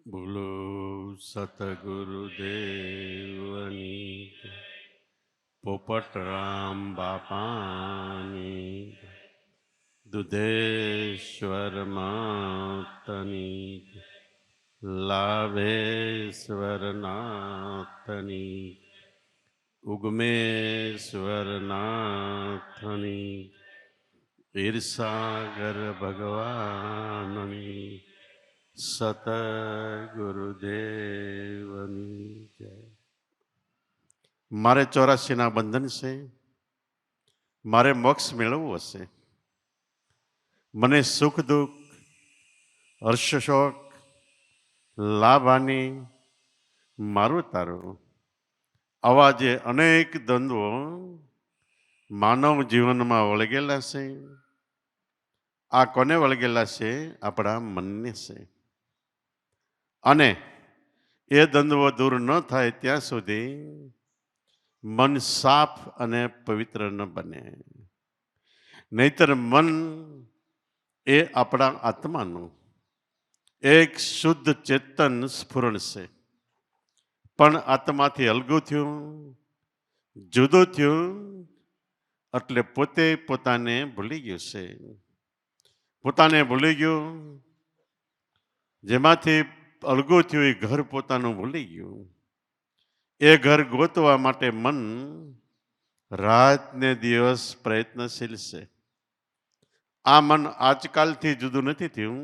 બોલો સતગુરુદેવની પોપટરામ બાપાની દુધેશ્વર માતની લાભેશ્વર નાથની ઉગમેશ્વર નાથની ઈર્સાગર ભગવાનની સતગુરુદેવની જય. મારે 84ના બંધન છે, મારે મોક્ષ મેળવવું હશે. મને સુખ દુઃખ, હર્ષ શોક, લાભ હાનિ મારું તારું, આવા જે અનેક દ્વંદ્વો માનવ જીવનમાં વળગેલા છે, આ કોને વળગેલા છે? આપણા મનને છે. અને એ દ્વંદ્વો દૂર ન થાય ત્યાં સુધી મન સાફ અને પવિત્ર ન બને. નહીતર મન એ આપણા આત્માનું એક શુદ્ધ ચેતન સ્ફુરણ છે, પણ આત્માથી અલગું થયું, જુદું થયું, એટલે પોતે પોતાને ભૂલી ગયું છે. પોતાને ભૂલી ગયું, જેમાંથી અલગું થયું એ ઘર પોતાનું ભૂલી ગયું. એ ઘર ગોતવા માટે મન રાત ને દિવસ પ્રયત્નશીલ છે. આ મન આજકાલથી જુદું નથી થયું,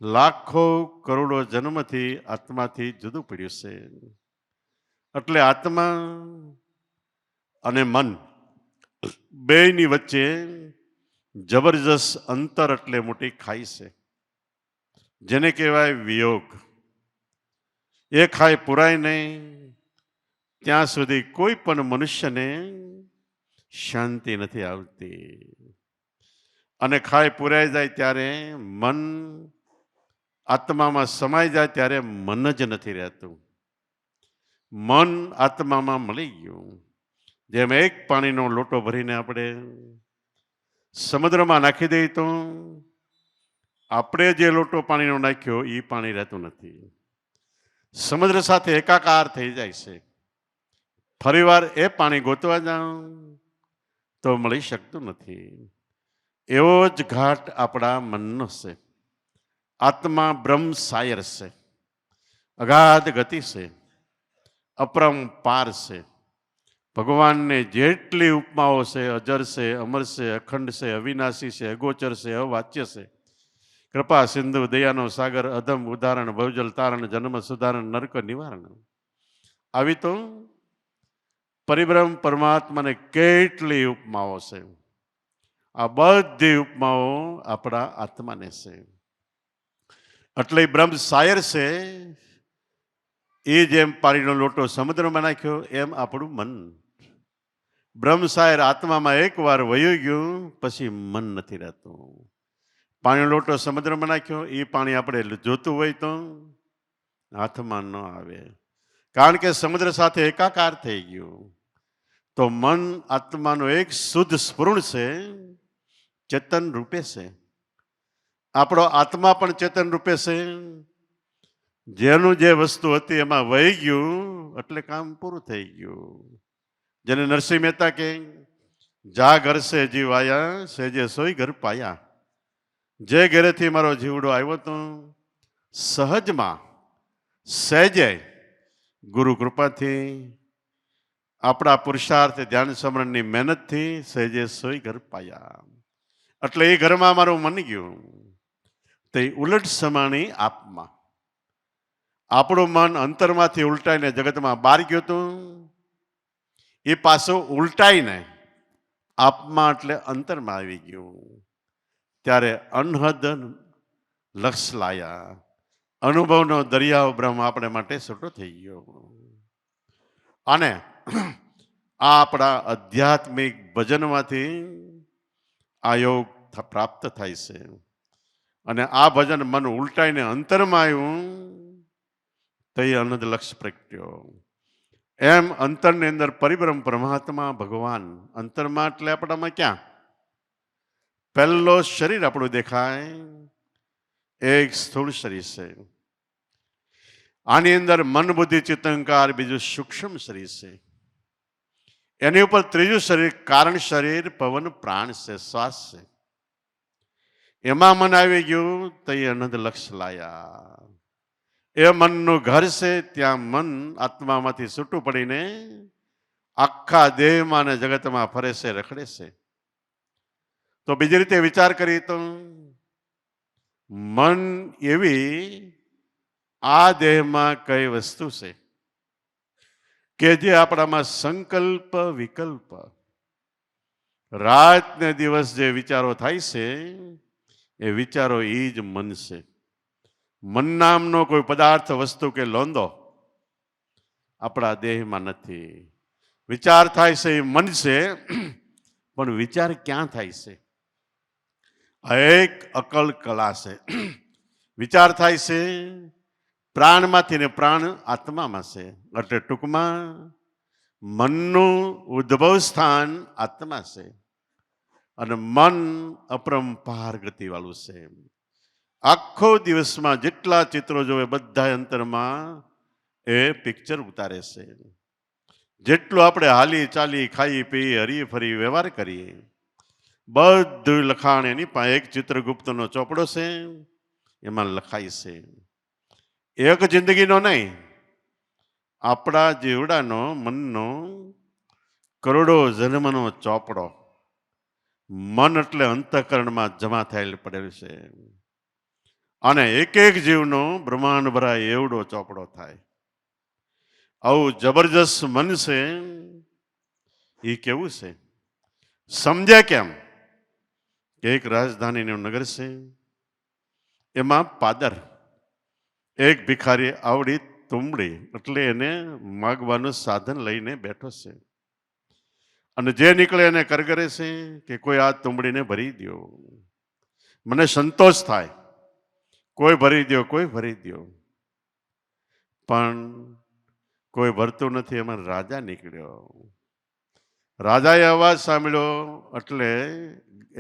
લાખો કરોડો જન્મથી આત્માથી જુદું પડ્યું છે. એટલે આત્મા અને મન બેયની વચ્ચે જબરજસ્ત અંતર એટલે મોટી ખાઈ છે, જેને કહેવાય વિયોગ. એ ખાઈ પુરાય નહીં ત્યાં સુધી કોઈ પણ મનુષ્યને શાંતિ નથી આવતી. અને ખાઈ પુરાઈ જાય ત્યારે મન આત્મામાં સમાઈ જાય ત્યારે મન જ નથી રહેતું. મન આત્મામાં મળી ગયું. જેમ એક પાણીનો લોટો ભરીને આપણે સમુદ્રમાં નાખી દઈએ તો આપણે જે લોટો પાણીનો નાખ્યો એ પાણી રહેતું નથી, સમુદ્ર સાથે એકાકાર થઈ જાય છે. ફરીવાર એ પાણી ગોતવા જાઉં તો મળી શકતું નથી. એવો જ ઘાટ આપણા મનનો છે. આત્મા બ્રહ્મ સાયર છે, અગાધ ગતિ છે, અપરંપાર છે. ભગવાનને જેટલી ઉપમાઓ છે, અજર છે, અમર છે, અખંડ છે, અવિનાશી છે, અગોચર છે, અવાચ્ય છે. કૃપા સિંધુ દયાનો સાગર, અધમ ઉદાહરણ, ભવજલ તારણ, જન્મ સુધારણ, નરક નિવારણ. આવી તો પરિબ્રહ્મ પરમાત્માને કેટલી ઉપમાઓ છે. આ બધી ઉપમાઓ આપણા આત્માને છે. એટલે બ્રહ્મ સાયર છે. એ જેમ પાણીનો લોટો સમુદ્રમાં નાખ્યો એમ આપણું મન બ્રહ્મ સાયર આત્મામાં એકવાર વયું ગયું પછી મન નથી રહેતું. પાણીનો લોટો સમુદ્રમાં નાખ્યો, એ પાણી આપણે જોતું હોય તો હાથમાં ન આવે, કારણ કે સમુદ્ર સાથે એકાકાર થઈ ગયું. તો મન આત્માનું એક શુદ્ધ સ્ફુરણ છે, ચેતન રૂપે છે. આપણો આત્મા પણ ચેતન રૂપે છે. જેનું જે વસ્તુ હતી એમાં વહી ગયું એટલે કામ પૂરું થઈ ગયું. જેને નરસિંહ મહેતા કે જા ઘર સે જીવ આયા, સેજે સોઈ ઘર પાયા. જે ઘરેથી મારો જીવડો આવ્યો તો સહજમાં સહેજે ગુરુ કૃપાથી આપણા પુરુષાર્થ ધ્યાન સ્મરણની મહેનતથી સહેજે સોઈ ઘર પાયા. એટલે એ ઘરમાં મારું મન ગયું. તે ઉલટ સમાણી આપમાં આપણું મન અંતરમાંથી ઉલટાઈને જગતમાં બહાર ગયું હતું, એ પાછું ઉલટાઈને આપમાં એટલે અંતરમાં આવી ગયું. ત્યારે અનહદ લક્ષ લાયા, અનુભવનો દરિયાઓ બ્રહ્મ આપણે માટે છૂટો થઈ ગયો. અને આ આપણા આધ્યાત્મિક ભજનમાંથી આ યોગ પ્રાપ્ત થાય છે. અને આ ભજન મન ઉલટાઈને અંતરમાં આવ્યું તો એ અનહદ લક્ષ પ્રગટ્યો. એમ અંતરની અંદર પરિબ્રહ્મ પરમાત્મા ભગવાન અંતરમાં એટલે આપણામાં ક્યાં પહેલો શરીર આપણું દેખાય, એક સ્થૂળ શરીર છે. આની અંદર મન બુદ્ધિ ચિત્તંકાર બીજું સૂક્ષ્મ શરીર છે. એની ઉપર ત્રીજું શરીર કારણ શરીર પવન પ્રાણ છે, શ્વાસ છે. એમાં મન આવી ગયું તો એ અનંત લક્ષ લાયા. એ મનનું ઘર છે. ત્યાં મન આત્મામાંથી છૂટું પડીને આખા દેહમાં અને જગતમાં ફરે છે, રખડે છે. તો બીજી રીતે વિચાર કરીએ તો મન એવી આ દેહમાં કઈ વસ્તુ છે કે જે આપણામાં સંકલ્પ વિકલ્પ રાત ને દિવસ જે વિચારો થાય છે એ વિચારો એ જ મન છે. મન નામનો કોઈ પદાર્થ વસ્તુ કે લોંદો આપણા દેહમાં નથી. વિચાર થાય છે એ મન છે, પણ વિચાર ક્યાં થાય છે? આ એક અકલ કલા છે. વિચાર થાય છે પ્રાણમાંથી ને પ્રાણ આત્મામાં છે. એટલે ટૂંકમાં મનનું ઉદ્ભવ સ્થાન આત્મા છે અને મન અપરંપાર ગતિવાળું છે. આખો દિવસમાં જેટલા ચિત્રો જોવે બધા અંતરમાં એ પિક્ચર ઉતારે છે. જેટલું આપણે હાલી ચાલી ખાઈ પી હરી ફરી વ્યવહાર કરીએ બધું લખાણ એની પાસે એક ચિત્રગુપ્તનો ચોપડો છે, એમાં લખાય છે. એક જિંદગીનો નહીં, આપણા જીવડાનો મનનો કરોડો જન્મનો ચોપડો. મન એટલે અંતઃકરણમાં જમા થયેલ પડેલું છે અને એક એક જીવનો બ્રહ્માંડ ભરાય એવડો ચોપડો થાય. આવું જબરજસ્ત મન છે. એ કેવું છે સમજ્યા કેમ? એક રાજધાનીનું નગર છે. એમાં પાદર એક ભિખારી આવડી તુંબડી એટલે એને માગવાનું સાધન લઈને બેઠો છે અને જે નીકળે એને કરગરે છે કે કોઈ આ તુંબડીને ભરી દો, મને સંતોષ થાય, કોઈ ભરી દો, કોઈ ભરી દો. પણ કોઈ ભરતું નથી. એમાં રાજા નીકળ્યો. રાજાએ અવાજ સાંભળ્યો એટલે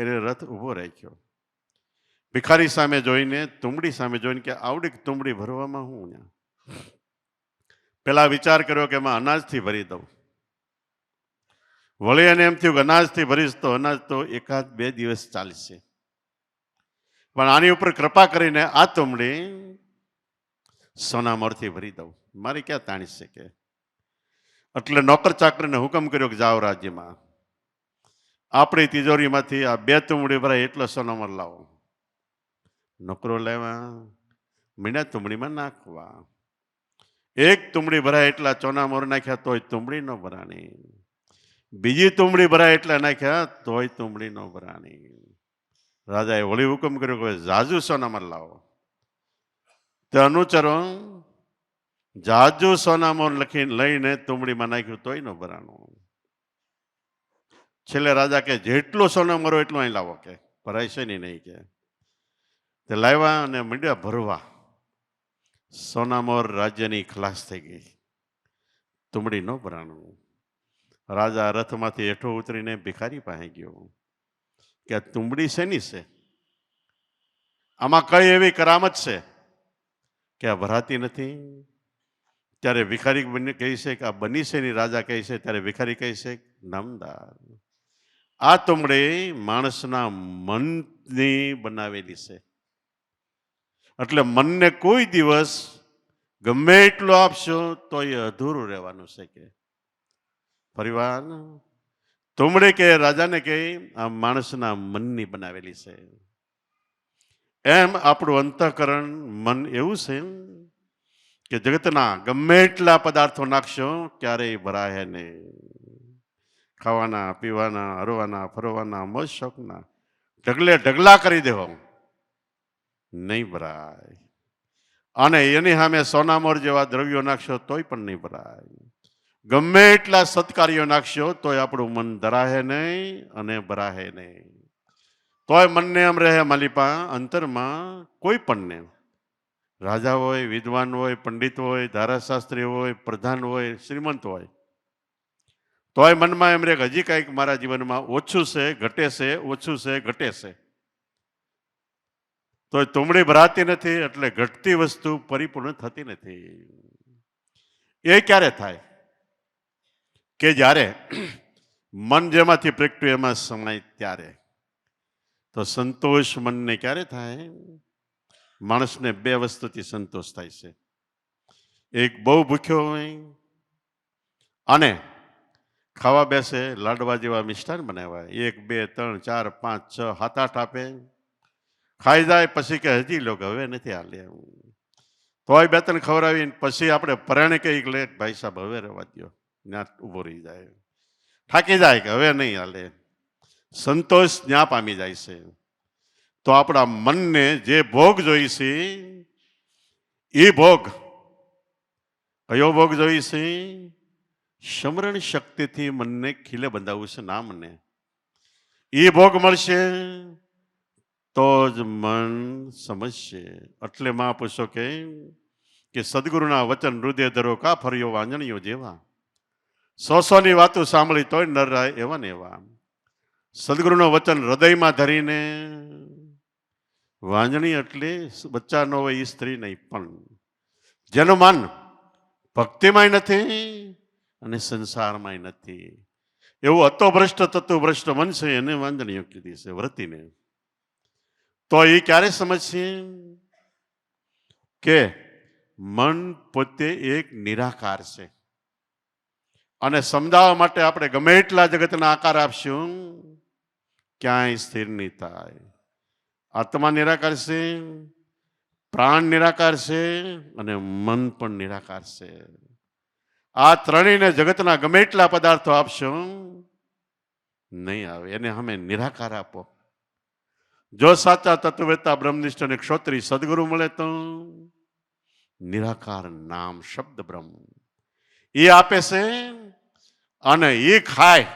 એને રથ ઉભો રાખ્યો. ભિખારી સામે જોઈને, તુંબડી સામે જોઈને કે આવડી તુંબડી ભરવામાં હું પેલા વિચાર કર્યો કે એમાં અનાજથી ભરી દઉં. વળી એને એમ થયું કે અનાજથી ભરીશ તો અનાજ તો એકાદ બે દિવસ ચાલશે, પણ આની ઉપર કૃપા કરીને આ તુંબડી સોનામોરથી ભરી દઉં, મારી ક્યાં તાણી શકે. એટલે નોકર ચાકરને હુકમ કર્યો કે જાઓ રાજ્યમાં આપણી તિજોરીમાંથી આ બે તુંબડી ભરાય એટલો સોનામોર લાવો. નોકરો લેવા મીના તુંબડીમાં નાખવા. એક તુંબડી ભરાય એટલા ચોનામોર નાખ્યા તોય તુંબડી ન ભરાણી. બીજી તુંબડી ભરાય એટલા નાખ્યા તોય તુંબડી ન ભરાણી. રાજાએ વળી હુકમ કર્યો કે જાજુ સોનામોર લાવો. તે અનુચરો જાજુ સોનામોર લખીને લઈને તુંબડીમાં નાખ્યું તોય ન ભરાણું. છેલ્લે રાજા કે જેટલો સોનામોર હોય એટલું અહીં લાવો, કે ભરાય છે નહીં કે. તે લાવ્યા અને મીંડ્યા ભરવા. સોનામોર રાજ્યની ખલાસ થઈ ગઈ, તુંબડી ન ભરાણું. રાજા રથમાંથી હેઠો ઉતરીને ભિખારી પાસે ગયો કે આ તુંબડી શેની છે? આમાં કઈ એવી કરામત છે કે આ ભરાતી નથી? ત્યારે ભિખારી કહે છે કે આ બની છે ની. રાજા કહે છે ત્યારે ભિખારી કહે છે નામદાર, આ તુંબડી માણસના મનની બનાવેલી છે. એટલે મનને કોઈ દિવસ ગમે એટલું આપશો તો એ અધૂરું રહેવાનું છે. કે પરિવાર તુંબડી કે રાજાને કે આ માણસના મનની બનાવેલી છે. એમ આપણું અંતઃકરણ મન એવું છે કે જગતના ગમે એટલા પદાર્થો નાખશો ક્યારેય ભરાય નહીં. ખાવાના, પીવાના, હરવાના, ફરવાના, મોજ શોખના ઢગલે ઢગલા કરી દેવો, નહીં ભરાય. અને એની સામે સોનામોર જેવા દ્રવ્યો નાખશો તોય પણ નહીં ભરાય. ગમે એટલા સત્કાર્યો નાખશો તોય આપણું મન ધરાહે નહીં અને ભરાહે નહીં. તોય મનને એમ રહે માલિપા અંતરમાં કોઈ પણને, રાજા હોય, વિદ્વાન હોય, પંડિત હોય, ધારાશાસ્ત્રી હોય, પ્રધાન હોય, શ્રીમંત હોય, તોય મનમાં એમ રહે કે હજી કંઈક મારા જીવનમાં ઓછું છે, ઘટે છે, ઓછું છે, ઘટે છે. તો તુમડી ભરાતી નથી, એટલે ઘટતી વસ્તુ પરિપૂર્ણ થતી નથી. એ ક્યારે થાય? કે જ્યારે મન જેમાંથી પ્રગટ્યું એમાં સમાય ત્યારે. તો સંતોષ મનને ક્યારે થાય? માણસને બે વસ્તુથી સંતોષ થાય છે. એક બહુ ભૂખ્યો હોય અને ખાવા બેસે, લાડવા જેવા મિષ્ટાન બનાવ્યા, 1 2 3 4 5 6 7 8 આપે, ખાઈ જાય, પછી કે હજી લો, હવે નથી હાલે. તોય 2 3 ખવડાવીને પછી આપણે પરાણે કઈ લે, ભાઈ સાહેબ હવે રહેવા દો, ત્યાં ઊભો રહી જાય, થાકી જાય કે હવે નહીં હાલે, સંતોષ ત્યાં પામી જાય છે. તો આપણા મનને જે ભોગ જોઈશે એ ભોગ, કયો ભોગ જોઈશે? સમરણ શક્તિથી મનને ખીલે બંધાવવું છે નામને. એ ભોગ મળશે તો જ મન સમજશે. એટલે મહાપુરુષો કે સદગુરુના વચન હૃદય ધરો કા ફર્યો વાંજણીઓ જેવા. 100 વાતો સાંભળી તોય નર રહે એવા ને એવા. સદગુરુનું વચન હૃદયમાં ધરીને, વાંજણી એટલે બચ્ચા ન હોય એ સ્ત્રી નહીં, પણ જેનું મન ભક્તિમાંય નથી અને સંસારમાંય નથી, એવું અતોભ્રષ્ટ તત્વભ્રષ્ટ મન છે, એને વાંજણીઓ કીધી છે, વ્રતિને. તો એ ક્યારે સમજશે કે મન પોતે એક નિરાકાર છે, અને સમજાવવા માટે આપણે ગમે એટલા જગતના આકાર આપશું, ક્યાંય સ્થિર નહીં થાય. આત્મા નિરાકાર છે, પ્રાણ નિરાકાર છે અને મન પણ નિરાકાર છે. આ ત્રણેયને જગતના ગમે એટલા પદાર્થો આપશો નહીં આવે, એને અમે નિરાકાર આપો. જો સાચા તત્વવેતા બ્રહ્મનિષ્ઠ અને ક્ષોત્રી સદગુરુ મળે તો નિરાકાર નામ શબ્દ બ્રહ્મ એ આપે છે, અને એ ખાય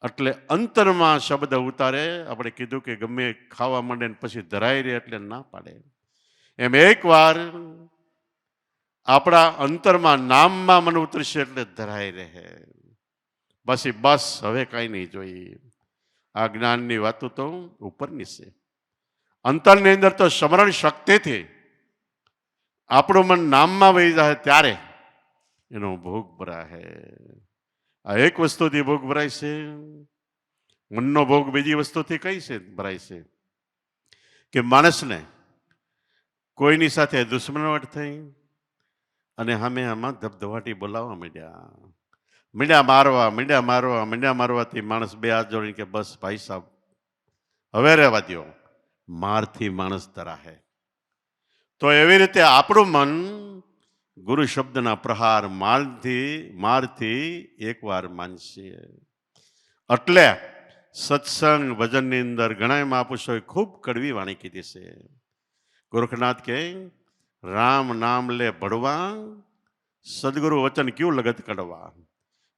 એટલે અંતરમાં શબ્દ ઉતારે. આપણે કીધું કે ગમે ખાવા માંડે ને પછી ધરાઈ રહે એટલે ના પાડે. એમ એકવાર આપણા અંતરમાં નામમાં મન ઉતરશે એટલે ધરાઈ રહે. પછી બસ હવે કાંઈ નહીં જોઈએ. આ જ્ઞાનની વાતો તો ઉપરની છે. અંતરની અંદર તો સ્મરણ શક્તિથી આપણું મન નામમાં વહી જાય ત્યારે એનો ભોગ ભરાય. આ એક વસ્તુથી ભોગ ભરાય છે. મનનો ભોગ બીજી વસ્તુથી કઈ છે ભરાય છે? કે માણસને કોઈની સાથે દુશ્મનાવટ થઈ અને અમે આમાં ધબધબાટી બોલાવવા મીંડ્યા મારવાથી માણસ બે હાથ જોડીને કે બસ ભાઈ સાહેબ હવે રહેવા દો, મારથી માણસ ધરાહે. તો એવી રીતે આપણું મન ગુરુ શબ્દના પ્રહાર મારથી એકવાર માનશે. એટલે સત્સંગ ભજનની અંદર ઘણા મહાપુરુષોએ ખૂબ કડવી વાણી કીધી છે. ગોરખનાથ કે રામ નામ લે ભળવા, સદગુરુ વચન ક્યું લગત કડવા.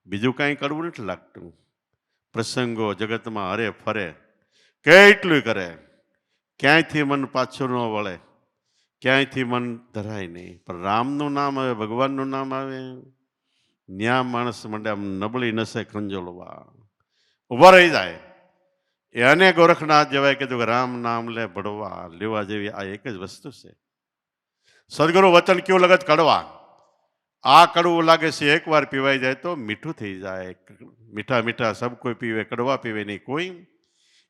બીજું કાંઈ કડવું નથી લાગતું. પ્રસંગો જગતમાં હરે ફરે, કેટલું કરે, ક્યાંયથી મન પાછું ન વળે, ક્યાંયથી મન ધરાય નહીં. પણ રામનું નામ આવે, ભગવાનનું નામ આવે, ન્યા માણસ મંડે આમ નબળી નસે કંજોલવા ઉભા રહી જાય. એને ગોરખનાથ જેવાય કીધું કે રામ નામ લે ભળવા, લેવા જેવી આ એક જ વસ્તુ છે. સદગુરુ વચન ક્યું લગત કડવા. આ કડવું લાગે છે, એકવાર પીવાઈ જાય તો મીઠું થઈ જાય. મીઠા મીઠા સબ કોઈ પીવે, કડવા પીવે નહીં કોઈ.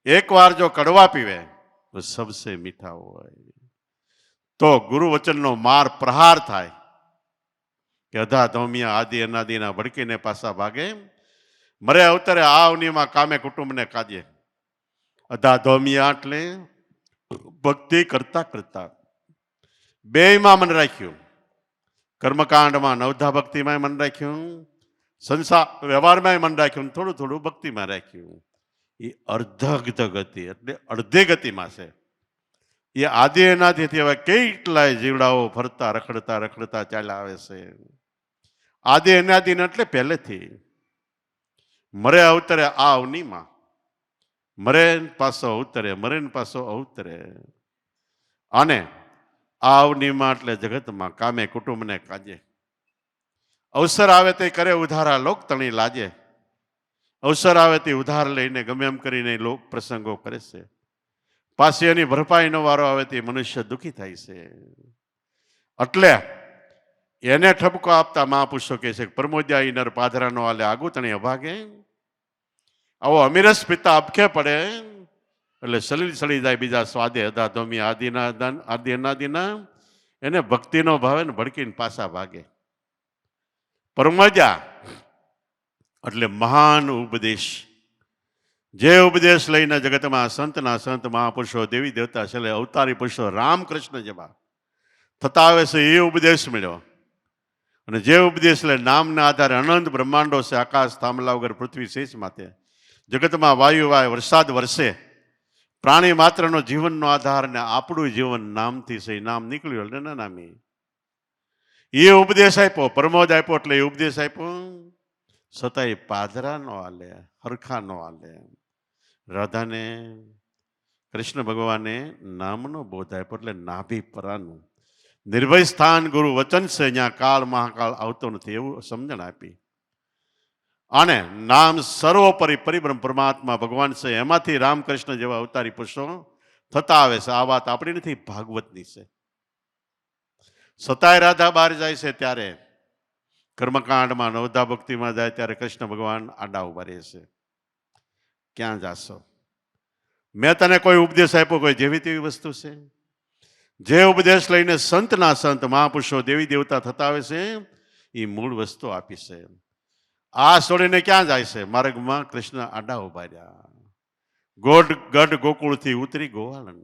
એકવાર જો કડવા પીવે તો સબસે મીઠા હોય. તો ગુરુ વચનનો માર પ્રહાર થાય કે અધા ધોમિયા આદિ અનાદિના ભડકીને પાછા ભાગે, મરે અવતરે આ અવનીમાં કામે કુટુંબને કાજે. અધા ધોમિયા એટલે ભક્તિ કરતા કરતા બેયમાં મન રાખ્યું. કર્મકાંડમાં નવધા ભક્તિમાં મન રાખ્યું, સંસાર વ્યવહારમાં મન રાખ્યું, થોડું થોડું ભક્તિમાં રાખ્યું. એ અર્ધગત ગતિ એટલે અડધી ગતિમાં છે. એ આદિ એનાથી હવે કેટલાય જીવડાઓ ફરતા રખડતા રખડતા ચાલ્યા આવે છે. આદિ એનાદિન એટલે પહેલેથી મરે અવતરે આ અવનીમાં, મરે પાછો અવતરે, મરે પાછો અવતરે. અને આ અવનીમાં એટલે જગતમાં કામે કુટુંબને કાજે. અવસર આવે તે કરે ઉધારા, લોક તણી લાજે. અવસર આવે તે ઉધાર લઈને ગમે એમ કરીને લોક પ્રસંગો કરે છે. પાછી એની ભરપાઈનો વારો આવે તે મનુષ્ય દુઃખી થાય છે. એટલે એને ઠપકો આપતા મહાપુરુષો કહે છે, પ્રમોદ્યા ઈનર પાધરાનો આલે આગુ તણી અભાગે. આવો અમીરસ પિતા અબખે પડે એટલે સલીલ સળી જાય બીજા સ્વાદે અધા ધોમી આદિ અનાદિના. એને ભક્તિનો ભાવે ને ભડકીને પાછા ભાગે. પરમજા એટલે મહાન ઉપદેશ. જે ઉપદેશ લઈને જગતમાં સંતના સંત મહાપુરુષો દેવી દેવતા છેલ્લે અવતારી પુરુષો રામકૃષ્ણ જેવા થતા આવે છે એ ઉપદેશ મળ્યો. અને જે ઉપદેશ લે નામના આધારે અનંત બ્રહ્માંડો છે, આકાશ થાંભલા વગર પૃથ્વી શેષ માથે જગતમાં વાયુ વાય વરસાદ વરસે, પ્રાણી માત્રનો જીવનનો આધાર ને આપણું જીવન નામથી છે. નામ નીકળ્યું એટલે ના નામી એ ઉપદેશ આપ્યો, પ્રમોદ આપ્યો એટલે એ ઉપદેશ આપ્યો. છતાંય પાધરા નો હાલે, હરખા નો હાલે. રાધાને કૃષ્ણ ભગવાને નામનો બોધ આપ્યો એટલે નાભી પરાનું નિર્ભય સ્થાન ગુરુ વચન છે, અહીંયા કાળ મહાકાળ આવતો નથી એવું સમજણ આપી. અને નામ સર્વોપરી પરિબ્રહ્મ પરમાત્મા ભગવાન છે, એમાંથી રામકૃષ્ણ જેવા અવતારી પુરુષો થતા આવે છે. આ વાત આપણી નથી, ભાગવતની છે. છતાંય રાધા બહાર જાય છે ત્યારે કર્મકાંડમાં નવધા ભક્તિમાં જાય ત્યારે કૃષ્ણ ભગવાન આડા ઉભા રહે છે. ક્યાં જાશો? મેં તને કોઈ ઉપદેશ આપ્યો કોઈ જેવી તેવી વસ્તુ છે? જે ઉપદેશ લઈને સંતના સંત મહાપુરુષો દેવી દેવતા થતા આવે છે એ મૂળ વસ્તુ આપી છે. આ છોડીને ક્યાં જાય છે? માર્ગમાં કૃષ્ણ આડા ઉભા રહ્યા. ગઢ ગોકુળથી ઉતરી ગોવાળન.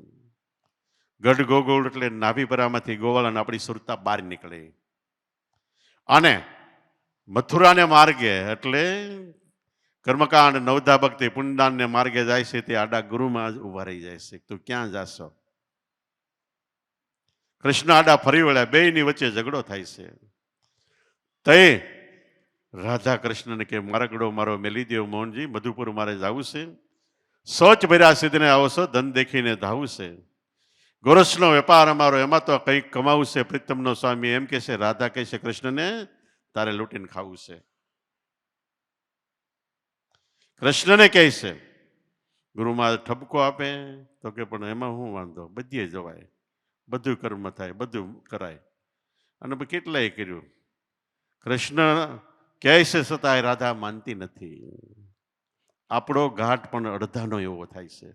ગઢ ગોકુળ એટલે નાભીપરામાંથી ગોવાળન આપણી સુરતા બહાર નીકળે. અને મથુરાને માર્ગે એટલે કર્મકાંડ નવધા ભક્તિ પુણ્યદાનને માર્ગે જાય છે તે આડા ગુરુમાં જ ઉભા રહી જાય છે. તું ક્યાં જાશો? કૃષ્ણ આડા ફરી વળ્યા, બેયની વચ્ચે ઝઘડો થાય છે. તે રાધા કૃષ્ણને કે મારગડો મારો મેલી દેવ મોહનજી, મધુપુર મારે જવું છે. સોચ ભર્યા સિદ્ધને આવો છો, ધન દેખીને ધાવું છે. ગોરસનો વેપાર અમારો, એમાં તો કંઈક કમાવું છે. પ્રીતમનો સ્વામી એમ કે છે, રાધા કહે છે કૃષ્ણને તારે લૂંટીને ખાવું છે. કૃષ્ણને કહે છે, ગુરુમાં ઠપકો આપે તો કે પણ એમાં શું વાંધો, બધીએ જવાય, બધું કર્મ થાય, બધું કરાય. અને કેટલાય કર્યું. કૃષ્ણ કહે છે છતાંય રાધા માનતી નથી. આપણો ઘાટ પણ અડધાનો એવો થાય છે.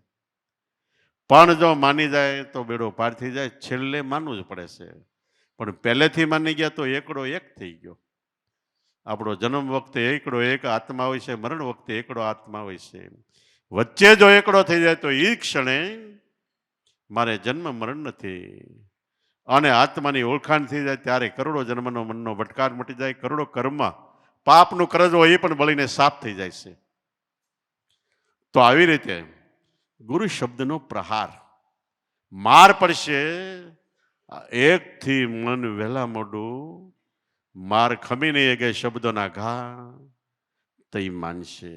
પણ જો માની જાય તો બેડો પાર થઈ જાય. છેલ્લે માનવું જ પડે છે. પણ પહેલેથી માની ગયા તો એકડો એક થઈ ગયો. આપણો જન્મ વખતે એકડો એક આત્મા હોય છે, મરણ વખતે એકડો આત્મા હોય છે. વચ્ચે જો એકડો થઈ જાય તો એ ક્ષણે મારે જન્મ મરણ નથી. અને આત્માની ઓળખાણ થઈ જાય ત્યારે કરોડો જન્મનો મનનો ભટકાર મટી જાય. કરોડો કર્મ પાપનું કરજ હોય એ પણ બળીને સાફ થઈ જાય છે. તો આવી રીતે ગુરુ શબ્દનો પ્રહાર માર પડશે. એકથી મન વહેલા મોડું માર ખમીને એ ગઈ શબ્દોના ઘા તઈ માનશે.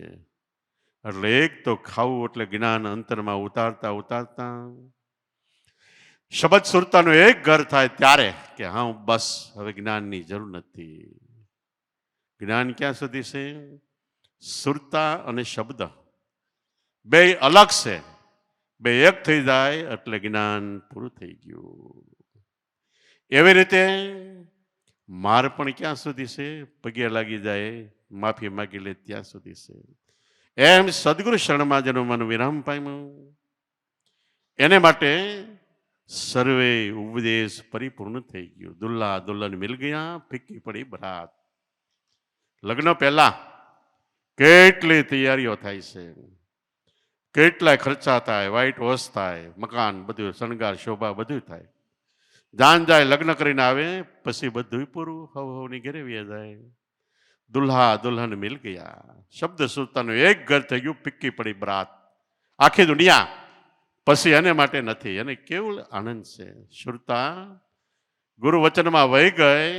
એટલે એક તો ખાવું એટલે જ્ઞાન અંતરમાં ઉતારતા ઉતારતા શબ્દ સુરતાનું એક ઘર થાય ત્યારે કે હા બસ હવે જ્ઞાનની જરૂર નથી. જ્ઞાન ક્યાં સુધી છે? સુરતા અને શબ્દ બે અલગ છે. બે એક થઈ જાય એટલે જ્ઞાન પૂરું થઈ ગયું. એવી રીતે માર પણ ક્યાં સુધી છે? પગે લાગી જાય, માફી માગી લે ત્યાં સુધી છે. એમ સદગુરુ શરણમાં જેનું મન વિરામ પામ્યું એને માટે સર્વે ઉપદેશ પરિપૂર્ણ થઈ ગયું. દુલ્લા દુલ્હન મિલ ગયા, ફીકી પડી બરાત. લગ્ન પહેલા કેટલી તૈયારીઓ થાય છે, કેટલાય ખર્ચા થાય, વ્હાઈટ વોશ થાય, મકાન બધું શણગાર શોભા બધું થાય. જાન જાય લગ્ન કરીને આવે પછી બધું પૂરું. હવની ઘરે વ્યા જાય. દુલ્હા દુલ્હન મિલ ગયા. શબ્દ સુરતાનું એક ઘર થઈ ગયું, ફીકી પડી બરાત. આખી દુનિયા પછી એને માટે નથી. એને કેવળ આનંદ છે. સુરતા ગુરુ વચનમાં વહી ગઈ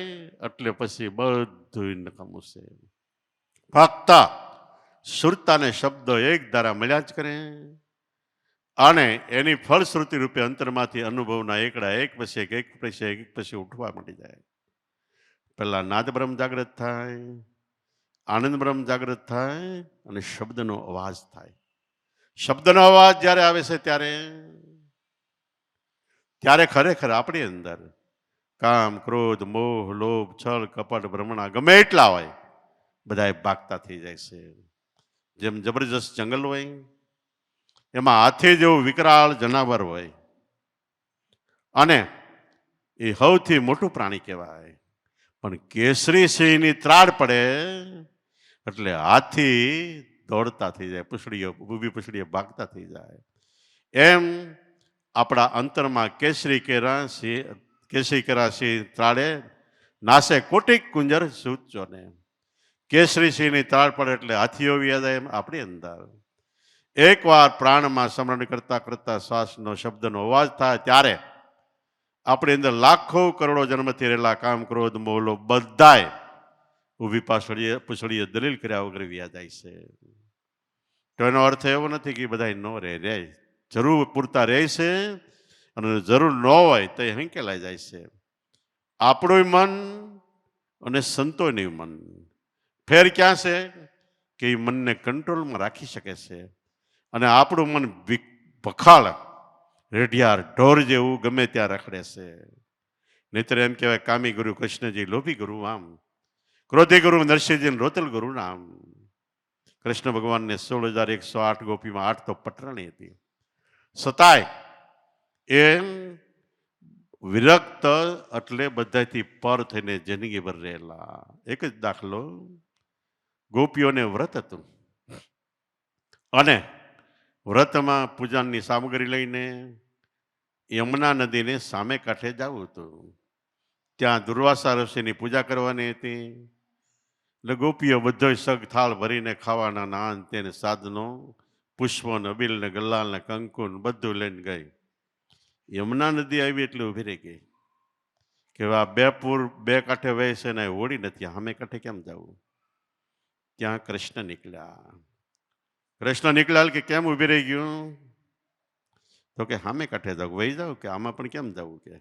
એટલે પછી બધું નકામું છે. ફક્ત સુરતાને શબ્દો એક ધારા મળ્યા જ કરે અને એની ફળશ્રુતિ રૂપે અંતરમાંથી અનુભવના એકડા એક પછી ઉઠવા માંડી જાય. પેલા નાદ બ્રહ્મ જાગૃત થાય, આનંદ બ્રહ્મ જાગૃત થાય અને શબ્દનો અવાજ થાય. શબ્દનો અવાજ જ્યારે આવે છે ત્યારે ત્યારે ખરેખર આપણી અંદર કામ, ક્રોધ, મોહ, લોભ, છળ, કપટ, ભ્રમણા ગમે એટલા હોય બધા ભાગતા થઈ જાય છે. જેમ જબરજસ્ત જંગલ હોય એમાં હાથી જેવું વિકરાળ જનાવર હોય અને એ સૌથી મોટું પ્રાણી કહેવાય, પણ કેસરી સિંહની ત્રાડ પડે એટલે હાથી દોડતા થઈ જાય, પૂછડીઓ ઊભી પૂછડીઓ ભાગતા થઈ જાય. એમ આપણા અંતરમાં કેસરી કેરા સિંહ ત્રાડે નાસે કોટિક કુંજર સૂચો ને. કેસરી સિંહની ત્રાડ પડે એટલે હાથીઓ યાદ આવે આપણી અંદર. એકવાર પ્રાણમાં સ્મરણ કરતા કરતા શ્વાસનો શબ્દનો અવાજ થાય ત્યારે આપણી અંદર લાખો કરોડો જન્મથી રહેલા કામ, ક્રોધ, મોહલો બધાય ઊભી પૂછડીએ દલીલ કર્યા વગર વ્યા જાય છે. તો એનો અર્થ એવો નથી કે બધા ન રહે, જરૂર પૂરતા રહે છે અને જરૂર ન હોય તો એ હંકેલાઈ જાય છે. આપણું મન અને સંતોનું મન ફેર ક્યાં છે કે એ મનને કંટ્રોલમાં રાખી શકે છે અને આપણું મન ભખાળ રેઢિયાર ઢોર જેવું ગમે ત્યાં રખડે છે. નહીતર એમ કહેવાય કામી ગુરુ કૃષ્ણજી, લોભી ગુરુ આમ, ક્રોધી ગુરુ નરસિંહજી, રોતલ ગુરુ નામ. કૃષ્ણ ભગવાનને 16,108 ગોપીમાં 8 તો પટરાણી હતી, છતાંય એમ વિરક્ત એટલે બધાથી પર થઈને જિંદગીભર રહેલા. એક જ દાખલો, ગોપીઓને વ્રત હતું અને વ્રતમાં પૂજાની સામગ્રી લઈને યમુના નદીને સામે કાંઠે જવું હતું. ત્યાં દુર્વાસા ઋષિની પૂજા કરવાની હતી એટલે ગોપીઓ બધો સગ થાળ ભરીને ખાવાના નાન તેને સાધનો, પુષ્પો ને અબીલ ને ગલ્લાલ ને કંકુ ને બધું લઈને ગઈ. યમુના નદી આવી એટલે ઉભી રહી ગઈ કે આ બે કાંઠે વહે છે ને હોડી નથી, સામે કાંઠે કેમ જવું? ત્યાં કૃષ્ણ નીકળ્યા. કૃષ્ણ નીકળ્યા કે કેમ ઉભી રહી ગયું? તો કે સામે કાંઠે જાવ, વહી જાવ કે આમાં પણ કેમ જવું? કે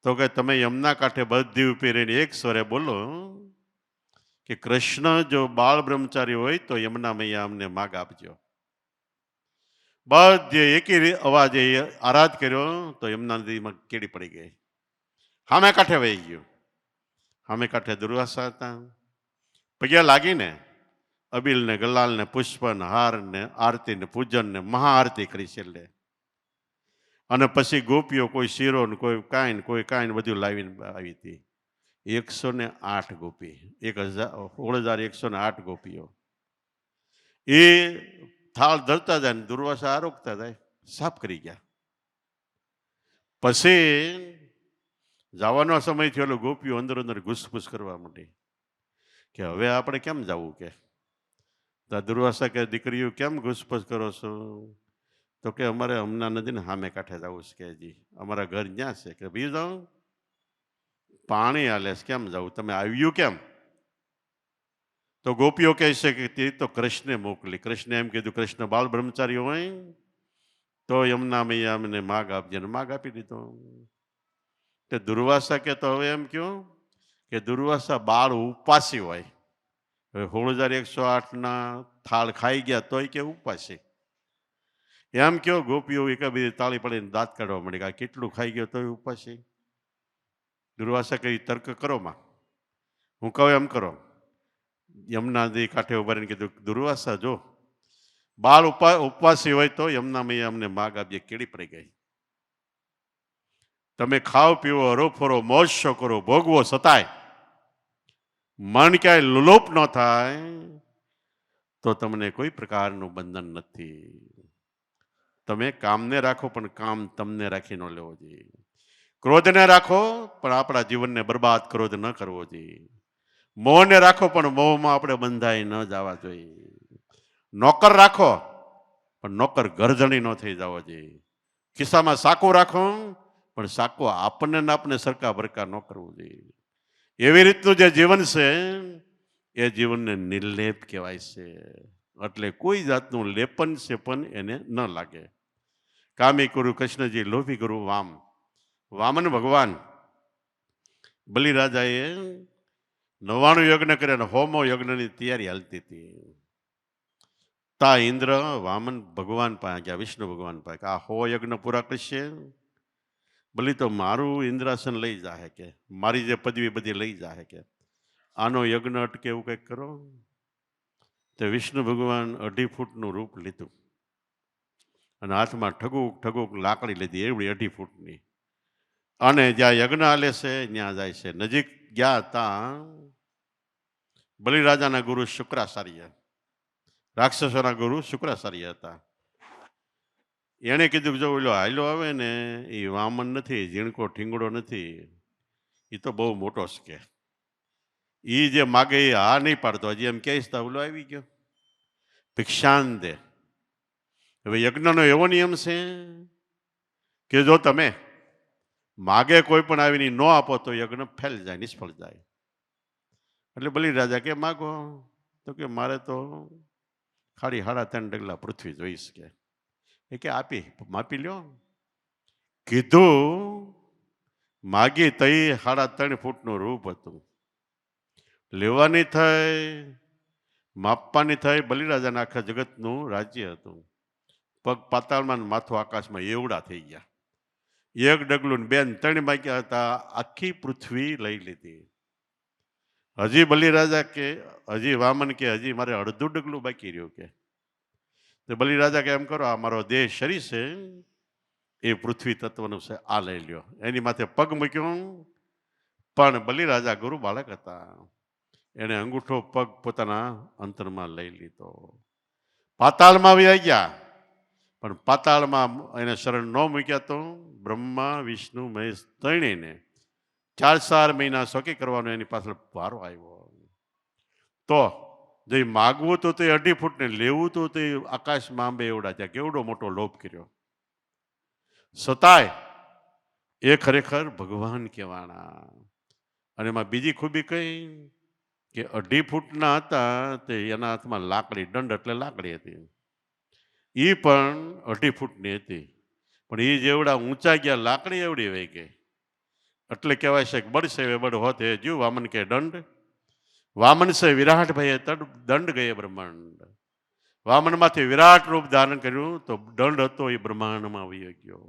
તો કે તમે યમુના કાંઠે બધી ઉભી રહીને એક સ્વરે બોલો કે કૃષ્ણ જો બાળ બ્રહ્મચારી હોય તો યમુના મૈયા અમને માગ આપજો. બધે એકી અવાજે આરાધ કર્યો તો યમુના નદીમાં કેડી પડી ગઈ, સામે કાંઠે વહી ગયું. સામે કાંઠે દુર્વાસા હતા, પગે લાગીને અબીલ ને ગલાલ ને પુષ્પ ને હાર ને આરતી ને પૂજન ને મહાઆરતી કરી છેલ્લે. અને પછી ગોપીઓ કોઈ શીરો ને કોઈ કાંઈ બધું લાવીને આવી હતી. 108 ગોપી, 16,108 ગોપીઓ એ થાળ ધરતા જાય ને દુર્વાસા આરોગતા જાય, સાફ કરી ગયા. પછી જવાનો સમય થયો, ગોપીઓ અંદર અંદર ઘૂસપૂસ કરવા માંડી કે હવે આપણે કેમ જવું? કે દુર્વાસા કે દીકરીઓ કેમ ઘૂસપૂસ કરો છો? તો કે અમારે યમુના નદીને સામે કાંઠે જવું છે, કે હજી અમારા ઘર ક્યાં છે? કે ભાઈ જાઉં પાણી હાલે છે, કેમ જવું? તમે આવ્યું કેમ? તો ગોપીઓ કહે છે કે તે તો કૃષ્ણે મોકલી. કૃષ્ણે એમ કીધું કૃષ્ણ બાળ બ્રહ્મચારી હોય તો યમુના મૈયા અમને માગ આપજે, માગ આપી દીધો. તે દુર્વાસા કે તો હવે એમ કહ્યું કે દુર્વાસા બાળ ઉપાસી હોય, હવે 16,108 થાળ ખાઈ ગયા તોય કે ઉપાસી એમ કયો. ગોપીઓ એકાબીજી તાળી પડીને દાંત કાઢવા મળી, આ કેટલું ખાઈ ગયો તોય ઉપાસી. દુર્વાસા કહી તર્ક કરો માં, હું કહું એમ કરો. યમુના નદી કાંઠે ઉભા રહીને કીધું દુર્વાસા જો બાળ ઉપવાસી હોય તો યમુના મૈયા અમને માગ આપજે, કેડી પડી ગઈ. તમે ખાઓ પીવો, હરોફરો, મોજ શો કરો, ભોગવો, છતાંય મન ક્યાંય લુલોપ ન થાય તો તમને કોઈ પ્રકારનું બંધન નથી. તમે કામને રાખો પણ કામ તમને રાખી ન લેવો જોઈએ. ક્રોધને રાખો પણ આપણા જીવનને બરબાદ ક્રોધ ન કરવો જોઈએ. મોહને રાખો પણ મોહમાં આપણે બંધાઈ ન જવા જોઈએ. નોકર રાખો પણ નોકર ગરજણી ન થઈ જવો જોઈએ. ખિસ્સામાં સાકું રાખો પણ સાકું આપણને સરખા ભરકા ન કરવું જોઈએ. એવી રીતનું જે જીવન છે એ જીવનને નિર્લેપ કહેવાય છે. એટલે કોઈ જાતનું લેપન છે પણ એને ન લાગે. કામી ગુરુ કૃષ્ણજી, લોભી ગુરુ વામન ભગવાન બલિરાજાએ 99 યજ્ઞ કર્યા, હોમો યજ્ઞની તૈયારી હાલતી હતી. તા ઇન્દ્ર વામન ભગવાન પાસે ગયા, વિષ્ણુ ભગવાન પાસે, આ 100 યજ્ઞ પૂરા કરશે ભલી તો મારું ઇન્દ્રાસન લઈ જાહે કે મારી જે પદવી બધી લઈ જાહે કે આનો યજ્ઞ અટકે એવું કંઈક કરો. તે વિષ્ણુ ભગવાન 2.5 ફૂટનું રૂપ લીધું અને હાથમાં ઠગુક ઠગુક લાકડી લીધી એવડી 2.5 ફૂટની, અને જ્યાં યજ્ઞ હાલે છે ત્યાં જાય છે. નજીક ગયા ત્યાં બલિરાજાના ગુરુ શુક્રાચાર્ય, રાક્ષસોના ગુરુ શુક્રાચાર્ય હતા. એણે કીધું જો ઓલો હાલ્યો આવે ને એ વામન નથી, ઝીણકો ઠીંગડો નથી, એ તો બહુ મોટો છે કે એ જે માગે એ હા નહીં પાડતો. હજી એમ કહીશ તો ઓલો આવી ગયો ભિક્ષાન દે. હવે યજ્ઞનો એવો નિયમ છે કે જો તમે માગે કોઈ પણ આવીને ન આપો તો યજ્ઞ ફેલ જાય, નિષ્ફળ જાય. એટલે બલિરાજા કે માગો, તો કે મારે તો ખાલી 3.5 ડગલા પૃથ્વી જોઈશ કે. એ કે આપી માપી લ્યો. કીધું માગી તઈ 3.5 ફૂટનું રૂપ હતું. લેવાની થઈ, માપવાની થઈ. બલિરાજાના આખા જગતનું રાજ્ય હતું. પગ પાતાળમાં માથું આકાશમાં એવડા થઈ ગયા. 1 ડગલું 2 3 માગ્યા હતા, આખી પૃથ્વી લઈ લીધી. હજી બલિરાજા કે હજી વામન કે હજી મારે 1/2 ડગલું બાકી રહ્યું કે. તો બલિરાજા કે એમ કરો, આ મારો દેહ શરીર છે એ પૃથ્વી તત્વનું છે, આ લઈ લ્યો. એની માથે પગ મૂક્યો. પણ બલિરાજા ગુરુ બાળક હતા, એને અંગૂઠો પગ પોતાના અંતરમાં લઈ લીધો. પાતાળમાં આવી ગયા, પણ પાતાળમાં એને શરણ ન મૂક્યા તો બ્રહ્મા વિષ્ણુ મહેશ ત્રણેયને 4 મહિના શોકી કરવાનો એની પાછળ વારો આવ્યો. તો જે માગવું તો તે 2.5 ફૂટ ને લેવું તો તે આકાશમાં આંબે એવડા. ત્યાં કેવડો મોટો લોભ કર્યો. છતાંય એ ખરેખર ભગવાન કહેવાના. અને એમાં બીજી ખૂબી કઈ કે 2.5 ફૂટના હતા તે એના હાથમાં લાકડી, દંડ એટલે લાકડી હતી. એ પણ 2.5 ફૂટની હતી, પણ એ જેવડા ઊંચા ગયા લાકડી એવડી વહી ગઈ. એટલે કહેવાય છે કે બળ છે બળ હોત હે જીવ, વામન કે દંડ. વામન છે વિરાટ ભાઈએ દંડ ગયે બ્રહ્માંડ. વામનમાંથી વિરાટ રૂપ ધારણ કર્યું તો દંડ હતો એ બ્રહ્માંડમાં વહી ગયો.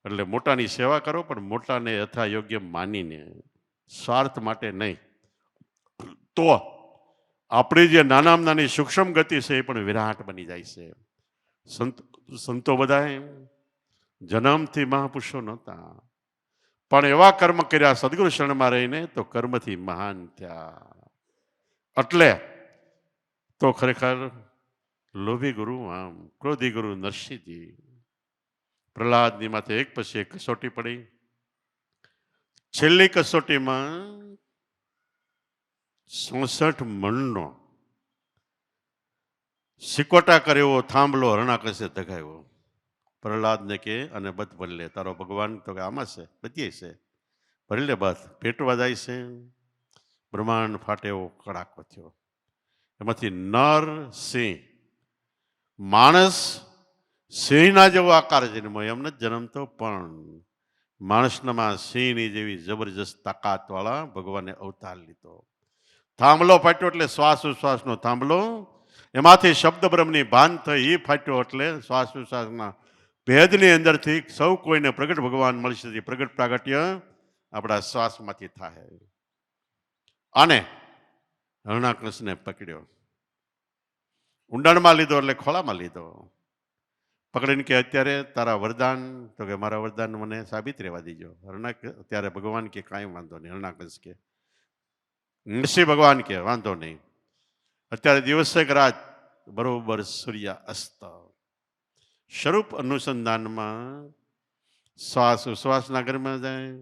એટલે મોટાની સેવા કરો, પણ મોટાને યથા યોગ્ય માનીને, સ્વાર્થ માટે નહીં. તો આપણી જે નાનામાં નાની સૂક્ષ્મ ગતિ છે એ પણ વિરાટ બની જાય છે. સંતો બધા જન્મથી મહાપુરુષો નહોતા, પણ એવા કર્મ કર્યા સદગુરુ શરણમાં રહીને તો કર્મથી મહાન થયા. એટલે તો ખરેખર લોભી ગુરુ આમ, ક્રોધી ગુરુ નરસિંહજી. પ્રહલાદની માથે એક પછી એક કસોટી પડી. છેલ્લી કસોટીમાં 66 મણનો સિકોટા કર્યો થાંભલો હરણાકશે ધગાવ્યો. પ્રહલાદને કે અને બધ ભરી લે. તારો ભગવાન તો કે આમાં છે, બધી છે, ભરી લે બધ. પેટવા જાય છે. બ્રહ્માંડ ફાટે એવો કડાકો થયો. એમાંથી નર સિંહ, માણસ સિંહના જેવો આકાર જન્મો. એમ નથી જન્મતો, પણ માણસનામાં સિંહની જેવી જબરજસ્ત તાકાતવાળા ભગવાને અવતાર લીધો. થાંભલો ફાટ્યો એટલે શ્વાસ ઉશ્વાસનો થાંભલો. એમાંથી શબ્દ બ્રહ્મની ભાન થઈ, એ ફાટ્યો એટલે શ્વાસ ઉશ્વાસના ભેદની અંદરથી સૌ કોઈને પ્રગટ ભગવાન મળશે. પ્રગટ પ્રાગટ્ય આપણા શ્વાસમાંથી થાય. અને હરણાકૃષ્ણને પકડ્યો, ઊંડાણમાં લીધો એટલે ખોળામાં લીધો. પકડીને કે અત્યારે તારા વરદાન, તો કે મારા વરદાન મને સાબિત રહેવા દીજો. ત્યારે ભગવાન કે કાંઈ વાંધો નહીં. હરણાકૃષ્ણ કે નરસિંહ ભગવાન કે વાંધો નહીં. અત્યારે દિવસે કે રાત બરોબર સૂર્ય અસ્ત. સ્વરૂપ અનુસંધાનમાં શ્વાસ ઉશ્વાસના ઘરમાં જાય,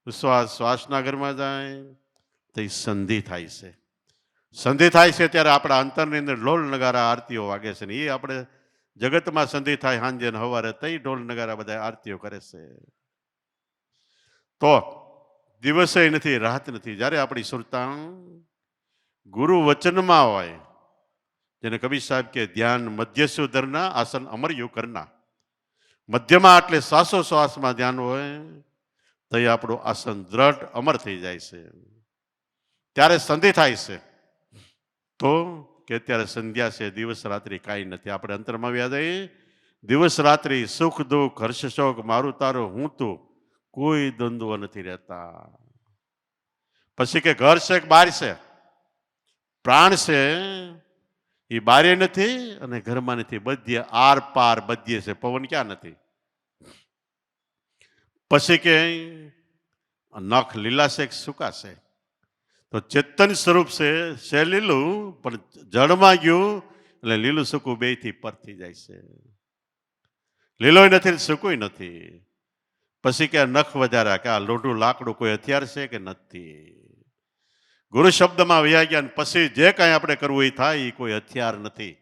ઉશ્વાસ શ્વાસના ઘરમાં જાય તો સંધિ થાય છે. સંધિ થાય છે ત્યારે આપણા અંતરની અંદર ઢોલ નગારા આરતીઓ વાગે છે. ને એ આપણે જગતમાં સંધિ થાય સાંજે ને સવારે તઈ ઢોલ નગારા બધા આરતીઓ કરે છે. તો દિવસે નથી, રાત નથી. જ્યારે આપણી સુરતા ગુરુ વચનમાં હોય, જેને કબીર સાહેબ કે ધ્યાન મધ્ય સુધરના આસન અમર્યું કરના. મધ્યમાં એટલે શ્વાસોશ્વાસમાં ધ્યાન હોય તો એ આપણું આસન દ્રઢ અમર થઈ જાય છે. ત્યારે સંધિ થાય છે. તો કે અત્યારે સંધ્યા છે, દિવસ રાત્રિ કાંઈ નથી. આપણે અંતરમાં વ્યા જઈએ દિવસ રાત્રિ સુખ દુઃખ હર્ષ શોક મારું તારું હું તું કોઈ દ્વંદ્વ નથી રહેતા. પછી કે ઘર છે કે બાર છે, પ્રાણ છે એ બારે નથી અને ઘરમાં નથી, બધે આર પાર બધે છે, પવન ક્યાં નથી. પછી કે નખ લીલા છે કે સૂકા છે, તો ચેતન સ્વરૂપ છે લીલું પણ જળમાં ગયું એટલે લીલું સૂકું બે થી પર થઈ જાય છે. લીલોય નથી સૂકું નથી. પછી કે નખ વધાર્યા કે આ લોઢું લાકડું કોઈ હથિયાર છે કે નથી. ગુરુ શબ્દમાં વયા ગયા પછી જે કાંઈ આપણે કરવું એ થાય એ કોઈ હથિયાર નથી.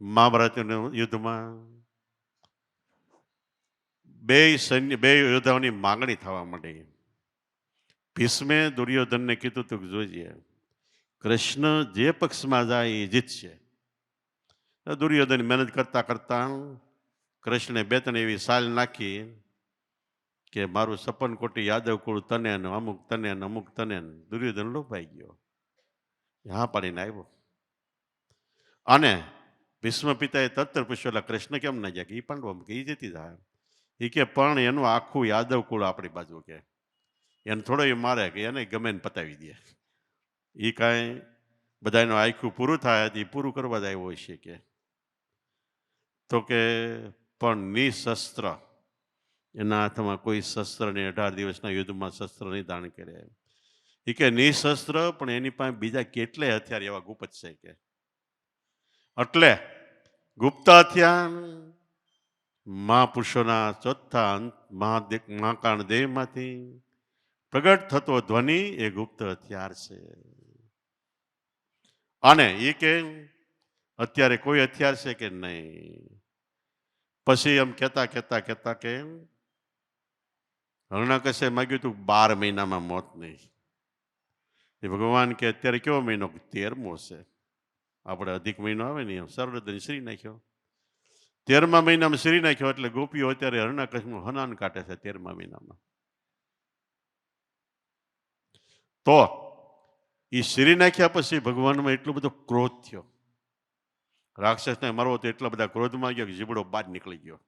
મહાભારત યુદ્ધમાં બે યોદ્ધાઓની માંગણી થવા માંડી. ભીષ્મે દુર્યોધનને કીધું તું જોઈએ કૃષ્ણ જે પક્ષમાં જાય એ જીતશે. દુર્યોધન મહેનત કરતા કરતા કૃષ્ણે બે ત્રણ એવી સાલ નાખી કે મારું સપન કોટી યાદવ કુળ તને અમુક તને અમુક તને. દુર્યોધન લોભાઈ ગયો, હા પાડીને આવ્યો. અને ભીષ્મ પિતાએ તરત પૂછ્યું કૃષ્ણ કેમ ના જાય કે એ પાંડવો કે એ જીતી જાય. એ કે પણ એનું આખું યાદવ કુળ આપણી બાજુ કે એને થોડો એ મારે કે એને ગમે ને પતાવી દે. એ કાંઈ બધાનું આખું પૂરું થાય એ પૂરું કરવા જ આવ્યો છે કે. તો કે પણ નિશસ્ત્ર એના હાથમાં કોઈ શસ્ત્ર નહીં, 18 દિવસના યુદ્ધમાં શસ્ત્ર નહીં ધારણ કરે. એ કે નિશસ્ત્ર પણ એની પાસે બીજા કેટલાય હથિયાર એવા ગુપ્ત છે કે. એટલે ગુપ્ત હથિયાર મહાપુરુષોના ચોથા મહાકાણ દેહમાંથી પ્રગટ થતો ધ્વનિ એ ગુપ્ત હથિયાર છે. અને એ કે અત્યારે કોઈ હથિયાર છે કે નહીં. પછી એમ કહેતા કહેતા કહેતા કે હરણાકશે માગ્યું તું 12 મહિનામાં મોત નહીં. એ ભગવાન કે અત્યારે કેવો મહિનો? 13મો છે. આપણે અધિક મહિનો આવે ને સરળ શ્રી નાખ્યો. 13મા મહિનામાં શ્રી નાખ્યો એટલે ગોપીઓ અત્યારે હરણાકશનું હનાન કાઢે છે 13મા મહિનામાં. તો એ શ્રી નાખ્યા પછી ભગવાનમાં એટલો બધો ક્રોધ થયો. રાક્ષસને મરવો તો એટલા બધા ક્રોધમાં ગયો કે જીબડો બહાર નીકળી ગયો.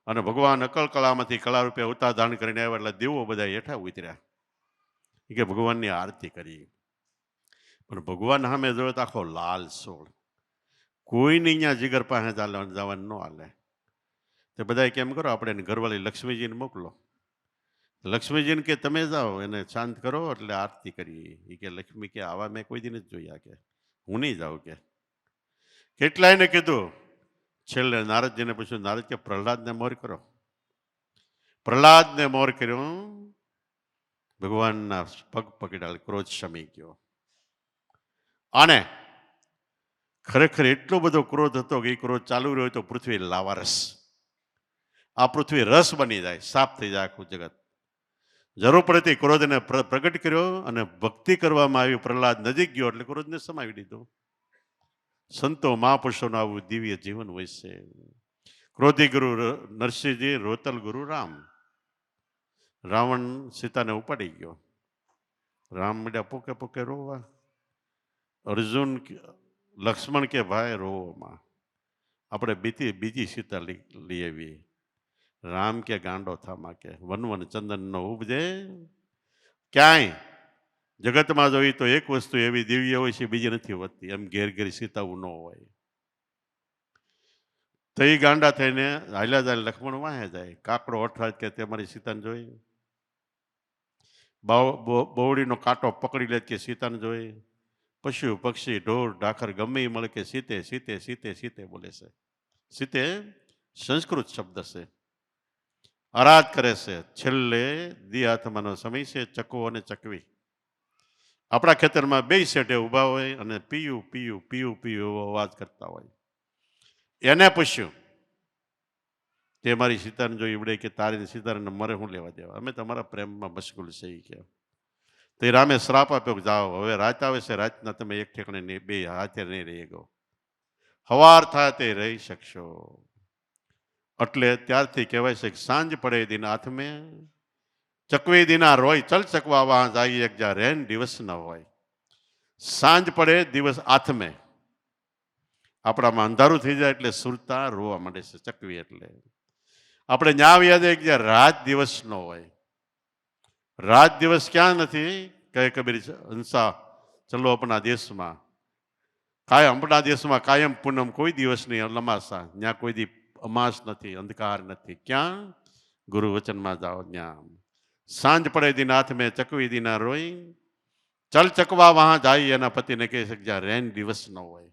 અને ભગવાન અકલ કળામાંથી કળા રૂપે અવતાર ધારણ કરીને આવ્યા એટલે દેવો બધા હેઠા ઉતર્યા કે ભગવાનની આરતી કરી. પણ ભગવાન સામે જોયો તો આખો લાલ સોળ, કોઈને અહીંયા જીગર પાસે જવાનું ન હાલે. તો બધા કેમ કરો આપણે ઘરવાળી લક્ષ્મીજીને મોકલો. લક્ષ્મીજીને કે તમે જાઓ એને શાંત કરો એટલે આરતી કરી. એ કે લક્ષ્મી કે આવા મેં કોઈ દી નથી જોયા કે હું નહીં જાઉં કે. કેટલાયને કીધું. છેલ્લે નારદજીને પૂછ્યું, નારદ કે પ્રહલાદને મોર કરો. પ્રહલાદને મોર કર્યો. ભગવાનના પગ પકડાલ ક્રોધ શમી ગયો. અને ખરેખર એટલો બધો ક્રોધ હતો કે એ ક્રોધ ચાલુ રહ્યો તો પૃથ્વી લાવારસ, આ પૃથ્વી રસ બની જાય, સાફ થઈ જાય આખું જગત. જરૂર પડતી ક્રોધને પ્રગટ કર્યો અને ભક્તિ કરવામાં આવી. પ્રહલાદ નજીક ગયો એટલે ક્રોધને સમાવી દીધો. સંતો મહાપુરુષોનું આવું દિવ્ય જીવન હોય છે. ક્રોધી ગુરુ નરસિંહજી, રોતલ ગુરુ રામ. રાવણ સીતાને ઉપાડી ગયો. રામ મીડા પોકે પોકે રોવા. અર્જુન લક્ષ્મણ કે ભાઈ રોવામાં આપણે બીજી સીતા લઈ આવી. રામ કે ગાંડો થામાં કે વન વન ચંદન નો ઉપજે. ક્યાંય જગતમાં જોઈએ તો એક વસ્તુ એવી દિવ્ય હોય છે બીજી નથી હોતી. એમ ઘેર ઘેર સીતાવું ન હોય. તો એ ગાંડા થઈને હાલ્યા જાય. લક્ષ્મણ વાહે જાય. કાકડો અઠવાડ કે તે મારી સીતાને જોઈ. બવડીનો કાંટો પકડી લે કે સીતાને જોઈ. પશુ પક્ષી ઢોર ઢાખર ગમે એ મળે કે સીતે સીતે સીતે સીતે બોલે છે. સીતે સંસ્કૃત શબ્દ છે. આરાધ કરે છે. છેલ્લે દી આત્માનો સમય છે. ચકવો અને ચકવી આપણા ખેતરમાં બે સેટે ઊભા હોય અને પીયું પીયું પીયું પીયું એવો અવાજ કરતા હોય. એને પૂછ્યું તે મારી સીતાને જોઈ ઇવડે કે તારી સીતાને મરે હું લેવા દેવા, અમે તમારા પ્રેમમાં મશગુલ છે. કે તે રામે શ્રાપ આપ્યો કે જાઓ હવે રાત આવે છે, રાતના તમે એક ઠેકાણે બે હાથે નહીં રહી ગયો, હવાર થાય તે રહી શકશો. એટલે ત્યારથી કહેવાય છે કે સાંજ પડે દિન હાથમે ચકવી દિના રોય ચલ ચકવા વહાં જાય એક જા રેન દિવસ ન હોય. સાંજ પડે દિવસ હાથમે આપણામાં અંધારું થઈ જાય એટલે સુરતા રોવા માંડે છે ચકવી. એટલે આપણે ન્યા યાદ કે રાત દિવસ ન હોય. રાત દિવસ ક્યાં નથી કહે કબીર હંસા ચલો આપણા દેશમાં, કાયમ આપણા દેશમાં કાયમ પૂનમ, કોઈ દિવસ નહીં લમાસા, ત્યાં કોઈ દી અમાસ નથી, અંધકાર નથી. ક્યાં? ગુરુ વચનમાં જાઓ ત્યાં. સાંજ પડે દી નાથ મેં ચકવી દીના રોઈ, ચલ ચકવા વહાં જાય એના પતિને કહે છે જ્યાં રેન દિવસ ન હોય,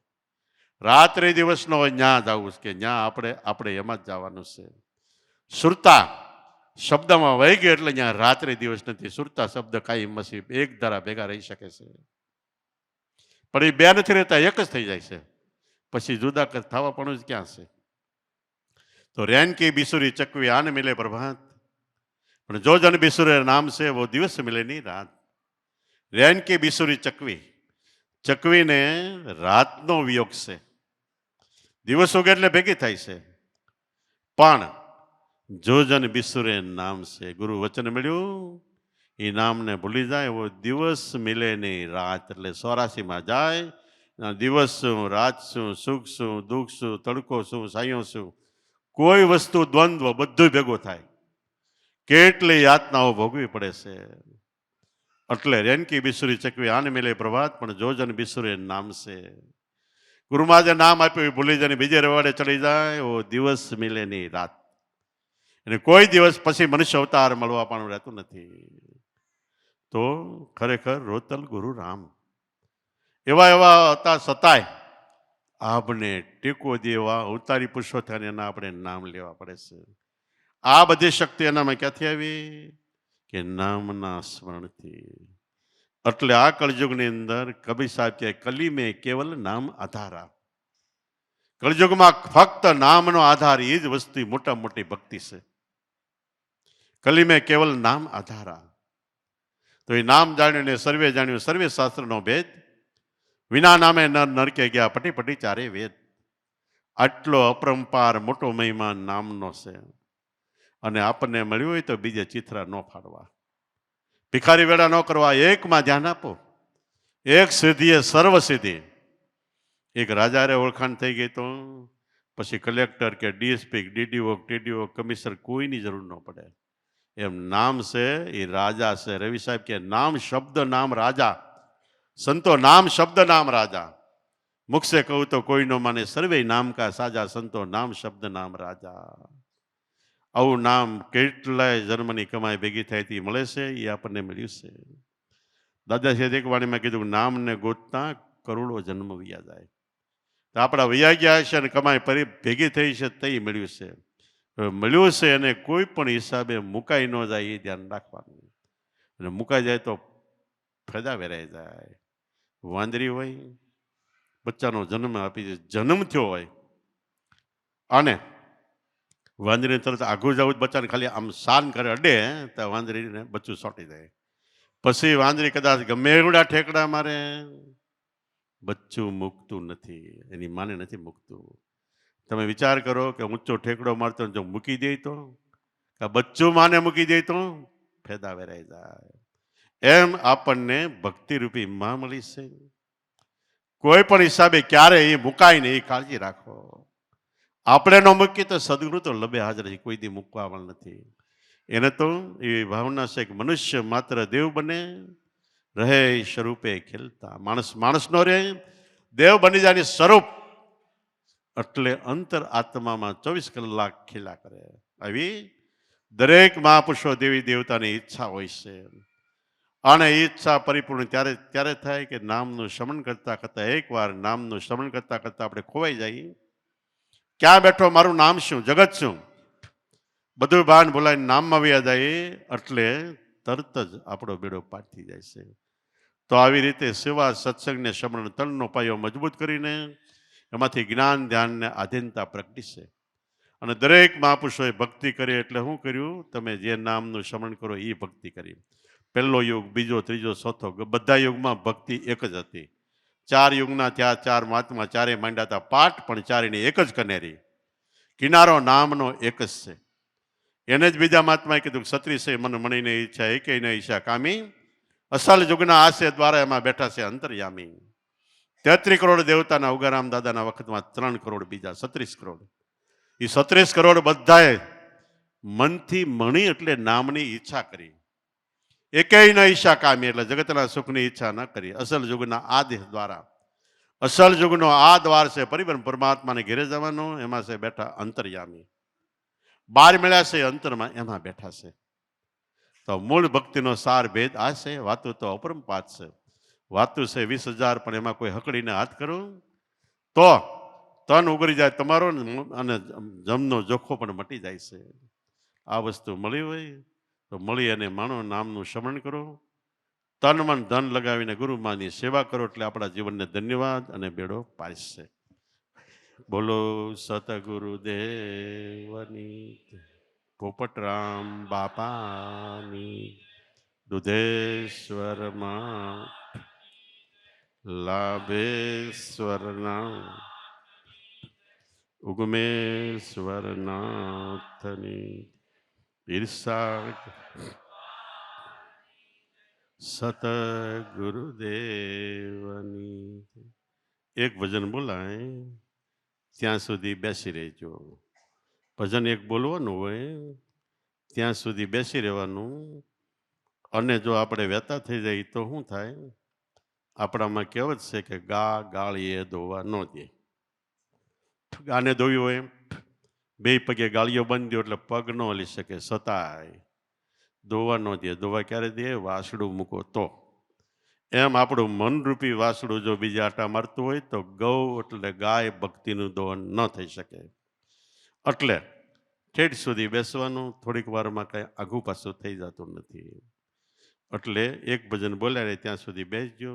રાત્રે દિવસ ન હોય, ત્યાં જવું કે ત્યાં આપણે એમાં જ જવાનું છે. સુરતા શબ્દમાં વહી ગયો એટલે ત્યાં રાત્રે દિવસ નથી. સુરતા શબ્દ કાયમ મસી એક ધારા ભેગા રહી શકે છે, પણ એ બે નથી રહેતા, એક જ થઈ જાય છે. પછી જુદા થવા પણ જ ક્યાં છે? તો રેન કી બિસુરી ચકવી આન મિલે પ્રભાત, પણ જો જન બિસુરે નામ છે वो દિવસ મિલે નહીં રાત. રેન કી બિસુરી ચકવી, ચકવીને રાતનો વિયોગ છે. દિવસ ઉગે એટલે ભેગી થાય છે, પણ જો જન બિસુરે નામ છે, ગુરુ વચન મળ્યું, એ નામને ભૂલી જાય એવો દિવસ મિલે નહીં રાત. એટલે 84માં જાય, દિવસ શું, રાત શું, સુખ શું, દુઃખ શું, તડકો શું, સાયો શું, કોઈ વસ્તુ દ્વંદ્વ બધું ભેગું થાય. કેટલી યાતનાઓ ભોગવી પડે છે. એટલે રેનકી બિસુરી ચકવી આને મિલે પ્રભાત, પણ જો જન બિસુરે નામ છે. ગુરુમાં જે નામ આપ્યું એ ભૂલી જાય, બીજે રવાડે ચડી જાય એવો દિવસ મિલે નહીં રાત. અને કોઈ દિવસ પછી મનુષ્ય અવતાર મળવા પણ રહેતું નથી. તો ખરેખર રોતલ ગુરુ રામ એવા હતા, સતાય આપને ટેકો દેવા અવતારી પુરુષો થયા, એના આપણે નામ લેવા પડે છે. આ બધી શક્તિ એનામાં ક્યાંથી આવી? કે નામના સ્મરણથી. એટલે આ કળયુગની અંદર કબીર સાહેબ કહે કલી મેં કેવલ નામ આધારા. કળયુગમાં ફક્ત નામનો આધાર, એ જ વસ્તુ મોટા મોટી ભક્તિ છે. કલી મેં કેવલ નામ આધારા. તો એ નામ જાણ્યું ને સર્વે જાણ્યું, સર્વે શાસ્ત્રનો ભેદ, વિના નામે નરકે ગયા પટી પટી ચારે વેદ. આટલો અપરંપાર મોટો મહિમા નામનો છે. અને આપણને મળ્યું હોય તો બીજે ચિત્રા ન ફાડવા, ભિખારી વેળા ન કરવા, એકમાં ધ્યાન આપો. એક સિદ્ધિ એ સર્વ સિદ્ધિ. એક રાજારે ઓળખાણ થઈ ગઈ તો પછી કલેક્ટર કે ડીએસપી, ડીડીઓ, ટીડીઓ, કમિશનર કોઈની જરૂર ન પડે. એમ નામ છે એ રાજા છે. રવિ સાહેબ કે નામ શબ્દ નામ રાજા, સંતો નામ શબ્દ નામ રાજા. મુખ से કહું તો કોઈ નો માને, સર્વે નામ કા સાજા, સંતો નામ શબ્દ નામ રાજા. આવું નામ કેટલાય જન્મની કમાઈ ભેગી થાય તે મળે છે, એ આપણને મળ્યું છે. દાદા સાહેબ એક વાણીમાં કીધું નામને ગોતતા કરોડો જન્મ વયા જાય. તો આપણા વયા ગયા છે અને કમાઈ ભેગી થઈ છે તે મળ્યું છે. મળ્યું છે અને કોઈ પણ હિસાબે મુકાઈ ન જાય એ ધ્યાન રાખવાનું. અને મુકાઈ જાય તો ફાયદા વેરાઈ જાય. વાંદરી હોય, બચ્ચાનો જન્મ આપી દે, જન્મ થયો હોય અને વાંદરીને તરત આઘું જવું, બચ્ચાને ખાલી આમ શાન કરે, અડે તો વાંદરીને બચ્ચું સોટી જાય. પછી વાંદરી કદાચ ગમે એવડા ઠેકડા મારે, બચ્ચું મૂકતું નથી, એની માને નથી મૂકતું. તમે વિચાર કરો કે ઊંચો ઠેકડો મારતો જો મૂકી દે તો, બચ્ચું માને મૂકી દે તો ફેદા વેરાઈ જાય. એમ આપણને ભક્તિરૂપી માં મળી છે. કોઈ પણ હિસાબે ક્યારે એ મુકાય ને એ કાળજી રાખો. આપણે ન મૂકીએ તો સદગુરુ તો લબે હાજર છે, કોઈ દી મૂકવા નથી. એને તો એવી ભાવના છે કે મનુષ્ય માત્ર દેવ બને, રહે સ્વરૂપે ખેલતા. માણસ નો રહે, દેવ બની જાય સ્વરૂપ. એટલે અંતર આત્મામાં 24 કલાક ખેલા કરે. આવી દરેક મહાપુરુષો દેવી દેવતાની ઈચ્છા હોય છે. અને ઈચ્છા પરિપૂર્ણ ત્યારે થાય કે નામનું શ્રવણ કરતા કરતા, એકવાર નામનું શ્રવણ કરતા કરતા આપણે ખોવાઈ જઈએ. ક્યાં બેઠો, મારું નામ શું, જગત શું, બધું ભાન ભૂલાઈને નામમાં વ્યા જાય. એટલે તરત જ આપણો બેડો પાર થઈ જાય છે. તો આવી રીતે સેવા, સત્સંગને શ્રવણ તનનો પાયો મજબૂત કરીને એમાંથી જ્ઞાન, ધ્યાનને આધીનતા પ્રગટી છે. અને દરેક મહાપુરુષોએ ભક્તિ કરી. એટલે શું કર્યું? તમે જે નામનું શ્રવણ કરો એ ભક્તિ કરી. પહેલો યુગ, બીજો, ત્રીજો, ચોથો, બધા યુગમાં ભક્તિ એક જ હતી. 4 યુગના ત્યાં 4 મહાત્મા, ચારે માંડ્યા હતા પાઠ, પણ ચારેની એક જ કનેરી, કિનારો નામનો એક જ છે. એને જ બીજા મહાત્માએ કીધું ક્ષત્રિય છે મન મણીને ઈચ્છા, એકેય ન ઈચ્છા કામી, અસલ યુગના આશે દ્વારા એમાં બેઠા છે અંતર્યામી. 33 કરોડ દેવતાના ઉગારામ દાદાના વખતમાં 3 કરોડ બીજા 36 કરોડ. એ 36 કરોડ બધાએ મનથી મણી એટલે નામની ઈચ્છા કરી. એકેય ન ઈચ્છા કામી એટલે જગતના સુખની ઈચ્છા ન કરી. અસલ યુગના આ દેહ દ્વારા, અસલ યુગનો આ દ્વાર છે પરિબ્રહ્મ પરમાત્માને ઘેરે જવાનું. એમાં છે બેઠા અંતર્યામી. 12 મળ્યા છે અંતરમાં, એમાં બેઠા છે. તો મૂળ ભક્તિનો સાર ભેદ આ છે. વાતું તો અપરંપાત છે. વાતું છે 20,000, પણ એમાં કોઈ હકડીને હાથ કરું તો તન ઉગરી જાય તમારો, અને જમનો જોખો પણ મટી જાય છે. આ વસ્તુ મળી હોય તો મળી અને માણો નામનું સ્મરણ કરો. તન મન ધન લગાવીને ગુરુમાની સેવા કરો એટલે આપણા જીવનને ધન્યવાદ અને બેડો પાસશે. બોલો સતગુરુદેવની, પોપટરામ બાપાની, દુધેશ્વરમાં લાભેશ્વરના, ઉગમેશ્વરનાથની, ઈર્ષા સતગુરુદેવની. એક ભજન બોલાય ત્યાં સુધી બેસી રહેજો. ભજન એક બોલવાનું હોય ત્યાં સુધી બેસી રહેવાનું. અને જો આપણે વહેતા થઈ જાય તો શું થાય? આપણામાં કહેવત છે કે ગા ગાળીએ દોવા ન દે. ગાને દોવી હોય, બે પગે ગાળીઓ બાંધી એટલે પગ ન હલી શકે, છતાંય દોવા ન દે. દોવા ક્યારે દે? વાસડું મૂકો તો. એમ આપણું મનરૂપી વાસડું જો બીજા આટા મારતું હોય તો ગૌ એટલે ગાય ભક્તિનું દોહન ન થઈ શકે. એટલે ઠેઠ સુધી બેસવાનું. થોડીક વારમાં કાંઈ આઘું પાછું થઈ જતું નથી. એટલે એક ભજન બોલ્યા ત્યાં સુધી બેસજો.